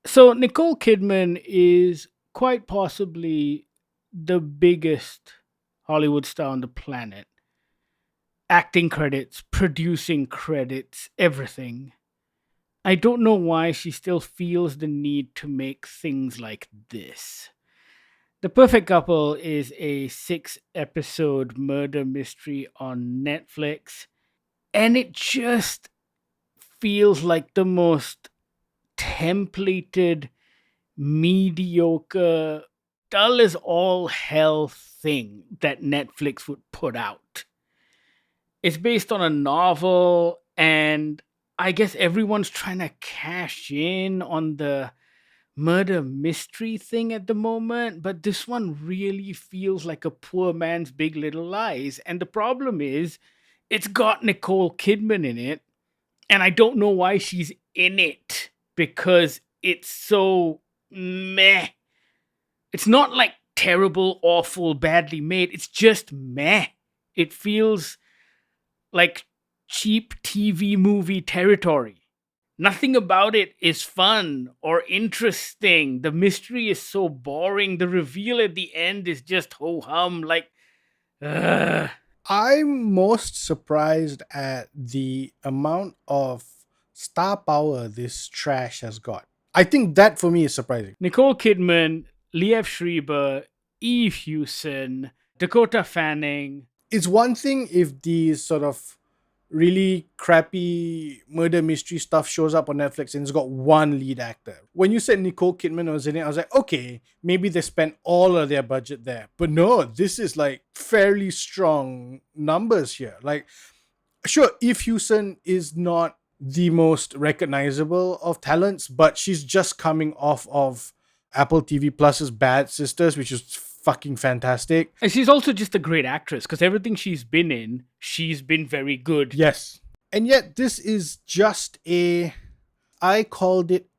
So Nicole Kidman is quite possibly the biggest Hollywood star on the planet. Acting credits, producing credits, everything. I don't know why she still feels the need to make things like this. The Perfect Couple is a 6 episode murder mystery on Netflix, and it just feels like the most templated, mediocre, dull as all hell thing that Netflix would put out. It's based on a novel, and I guess everyone's trying to cash in on the murder mystery thing at the moment, but this one really feels like a poor man's Big Little Lies. And the problem is, it's got Nicole Kidman in it, and I don't know why she's in it because it's so meh. It's not like terrible, awful, badly made. It's just meh. It feels like cheap TV movie territory. Nothing about it is fun or interesting. The mystery is so boring. The reveal at the end is just ho hum. Like, ugh. I'm most surprised at the amount of star power this trash has got. I think that for me is surprising. Nicole Kidman, Liev Schreiber, Hewson, Dakota Fanning. It's one thing if these sort of really crappy murder mystery stuff shows up on Netflix and it's got one lead actor. When you said Nicole Kidman was in it, I was like, okay, maybe they spent all of their budget there. But no, this is like fairly strong numbers here. Like, sure, Eve Hewson is not the most recognizable of talents, but she's just coming off of Apple TV Plus's Bad Sisters, which is fucking fantastic. And she's also just a great actress because everything she's been in, she's been very good. Yes. And yet this is just I called it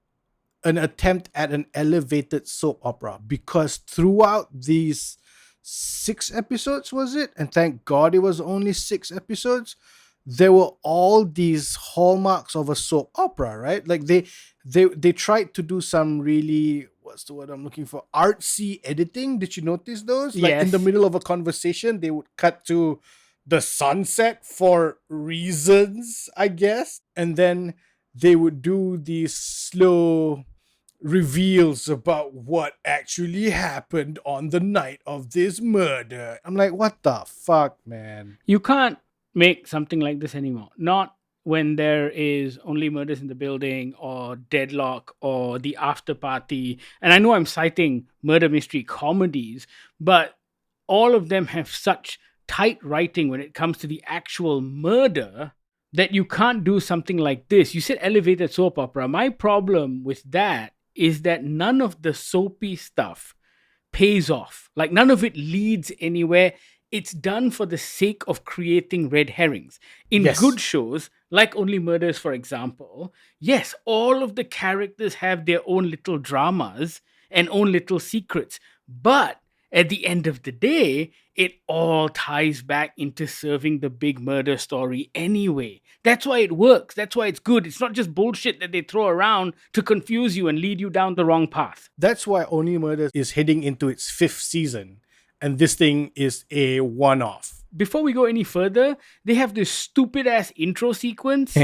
an attempt at an elevated soap opera because throughout these 6 episodes, was it? And thank God it was only 6 episodes. There were all these hallmarks of a soap opera, right? Like they tried to do some really, what's the word I'm looking for? Artsy editing. Did you notice those? Like in the Yes. middle of a conversation, they would cut to the sunset for reasons, I guess. And then they would do these slow reveals about what actually happened on the night of this murder. I'm like, what the fuck, man? You can't make something like this anymore. Not when there is only murders in the building or deadlock or the after party. And I know I'm citing murder mystery comedies, but all of them have such tight writing when it comes to the actual murder that you can't do something like this. You said elevated soap opera. My problem with that is that none of the soapy stuff pays off. Like none of it leads anywhere. It's done for the sake of creating red herrings. In Yes. good shows, like Only Murders, for example, yes, all of the characters have their own little dramas and own little secrets. But at the end of the day, it all ties back into serving the big murder story anyway. That's why it works. That's why it's good. It's not just bullshit that they throw around to confuse you and lead you down the wrong path. That's why Only Murders is heading into its 5th season. And this thing is a one-off. Before we go any further, they have this stupid ass intro sequence,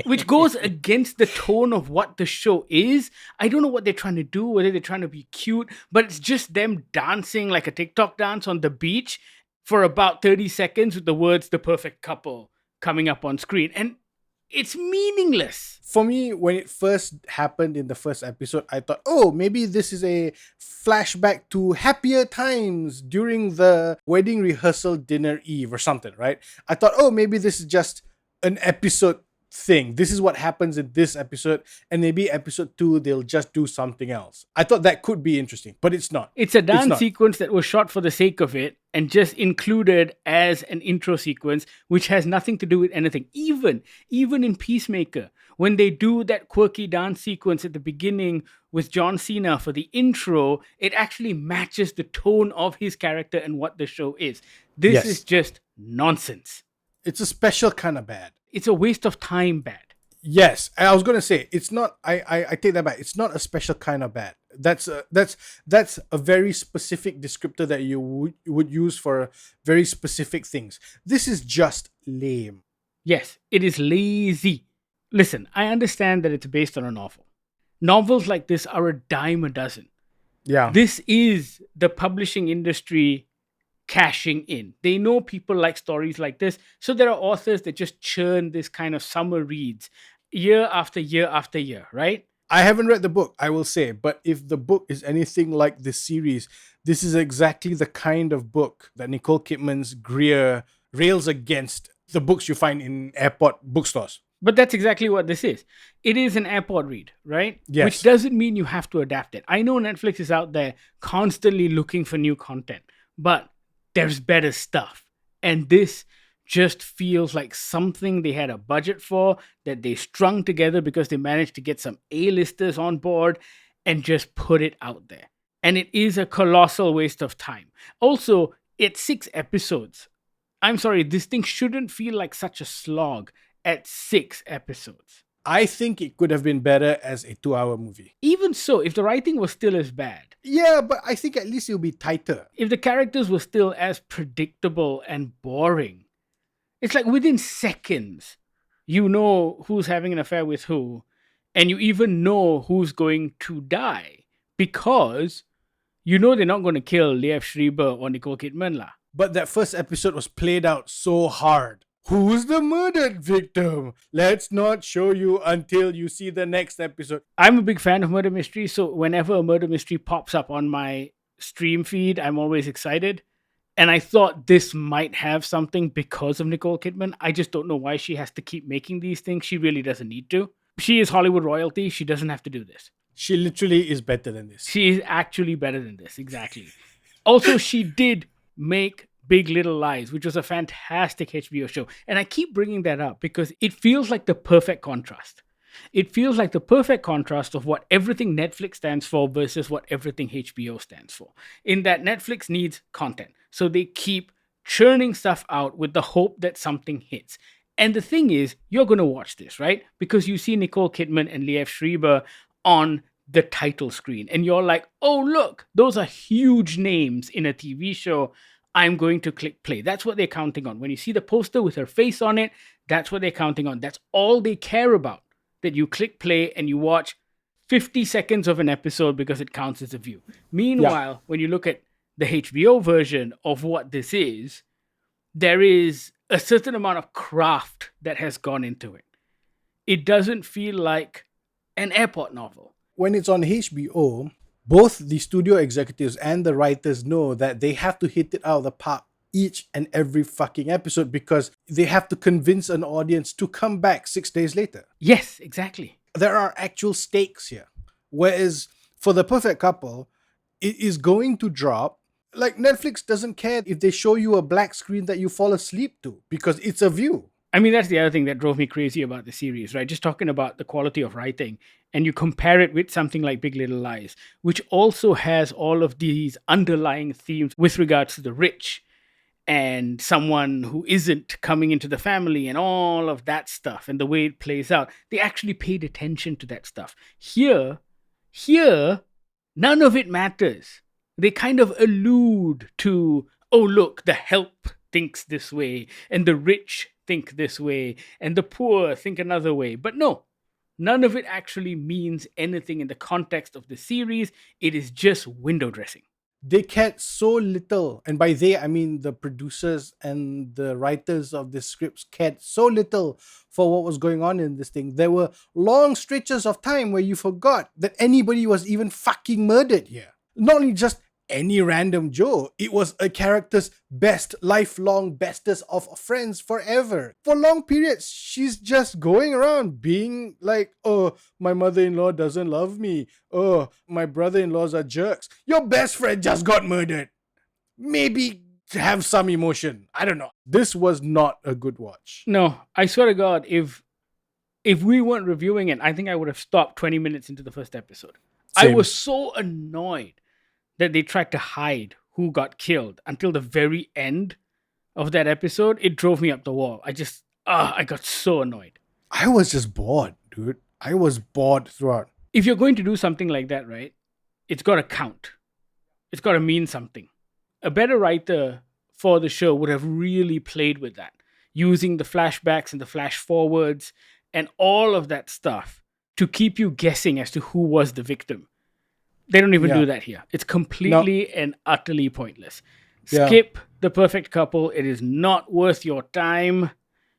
which goes against the tone of what the show is. I don't know what they're trying to do, whether they're trying to be cute, but it's just them dancing like a TikTok dance on the beach for about 30 seconds with the words "the perfect couple" coming up on screen. And it's meaningless. For me, when it first happened in the first episode, I thought, oh, maybe this is a flashback to happier times during the wedding rehearsal dinner eve or something, right? I thought, oh, maybe this is just an episode thing. This is what happens in this episode, and maybe episode 2 they'll just do something else. I thought that could be interesting, but it's not. It's a dance not. sequence that was shot for the sake of it and just included as an intro sequence, which has nothing to do with anything. Even in Peacemaker, when they do that quirky dance sequence at the beginning with John Cena for the intro, it actually matches the tone of his character and what the show is. This Yes. is just nonsense. It's a special kind of bad. It's a waste of time bad. Yes, I was gonna say it's not. I take that back. It's not a special kind of bad. That's a very specific descriptor that you would use for very specific things. This is just lame. Yes, it is lazy. Listen, I understand that it's based on a novel. Novels like this are a dime a dozen. Yeah, This is the publishing industry cashing in. They know people like stories like this. So there are authors that just churn this kind of summer reads year after year after year, right? I haven't read the book. I will say, but if the book is anything like this series, this is exactly the kind of book that Nicole Kidman's Greer rails against the books you find in airport bookstores. But that's exactly what this is. It is an airport read, right? Yes. Which doesn't mean you have to adapt it. I know Netflix is out there constantly looking for new content, but there's better stuff. And this just feels like something they had a budget for that they strung together because they managed to get some A-listers on board and just put it out there. And it is a colossal waste of time. Also, it's 6 episodes. I'm sorry, this thing shouldn't feel like such a slog at 6 episodes. I think it could have been better as a 2-hour movie. Even so, if the writing was still as bad, Yeah, but I think at least it'll be tighter. if the characters were still as predictable and boring, it's like within seconds, you know who's having an affair with who, and you even know who's going to die because you know they're not going to kill Liev Schreiber or Nicole Kidman lah. But that first episode was played out so hard. Who's the murdered victim? Let's not show you until you see the next episode. I'm a big fan of murder mysteries, so whenever a murder mystery pops up on my stream feed, I'm always excited. And I thought this might have something because of Nicole Kidman. I just don't know why she has to keep making these things. She really doesn't need to. She is Hollywood royalty. She doesn't have to do this. She literally is better than this. She is actually better than this. Exactly. Also, she did make Big Little Lies, which was a fantastic HBO show. And I keep bringing that up because it feels like the perfect contrast. It feels like the perfect contrast of what everything Netflix stands for versus what everything HBO stands for. In that Netflix needs content. So they keep churning stuff out with the hope that something hits. And the thing is, you're going to watch this, right? Because you see Nicole Kidman and Liev Schreiber on the title screen. And you're like, oh, look, those are huge names in a TV show. I'm going to click play. That's what they're counting on. When you see the poster with her face on it, that's what they're counting on. That's all they care about. That you click play and you watch 50 seconds of an episode because it counts as a view. Meanwhile, when you look at the HBO version of what this is, there is a certain amount of craft that has gone into it. It doesn't feel like an airport novel. When it's on HBO, both the studio executives and the writers know that they have to hit it out of the park each and every fucking episode because they have to convince an audience to come back 6 days later. Yes, exactly. There are actual stakes here. Whereas for The Perfect Couple, it is going to drop. Like Netflix doesn't care if they show you a black screen that you fall asleep to because it's a view. I mean, that's the other thing that drove me crazy about the series, right? Just talking about the quality of writing, and you compare it with something like Big Little Lies, which also has all of these underlying themes with regards to the rich and someone who isn't coming into the family and all of that stuff and the way it plays out. They actually paid attention to that stuff. Here, none of it matters. They kind of allude to, oh, look, the help thinks this way, and the rich think this way, and the poor think another way. But no, none of it actually means anything in the context of the series. It is just window dressing. They cared so little, and by they I mean the producers and the writers of the scripts cared so little for what was going on in this thing. There were long stretches of time where you forgot that anybody was even fucking murdered here. Not only just any random Joe, it was a character's best, lifelong bestest of friends forever. For long periods, she's just going around being like, oh, my mother-in-law doesn't love me. Oh, my brother-in-laws are jerks. Your best friend just got murdered. Maybe have some emotion. I don't know. This was not a good watch. No, I swear to God, if we weren't reviewing it, I think I would have stopped 20 minutes into the first episode. Same. I was so annoyed that they tried to hide who got killed until the very end of that episode. It drove me up the wall. I got so annoyed. I was just bored, dude. I was bored throughout. If you're going to do something like that, right, it's got to count. It's got to mean something. A better writer for the show would have really played with that, using the flashbacks and the flash forwards and all of that stuff to keep you guessing as to who was the victim. They don't even do that here. It's completely and utterly pointless. Skip the perfect couple. It is not worth your time.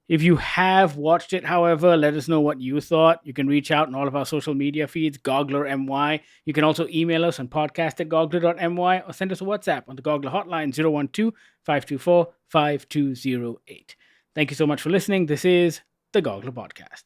If you have watched it, however, let us know what you thought. You can reach out on all of our social media feeds, Goggler MY. You can also email us on podcast@goggler.my or send us a WhatsApp on the Goggler hotline 012-524-5208. Thank you so much for listening. This is the Goggler Podcast.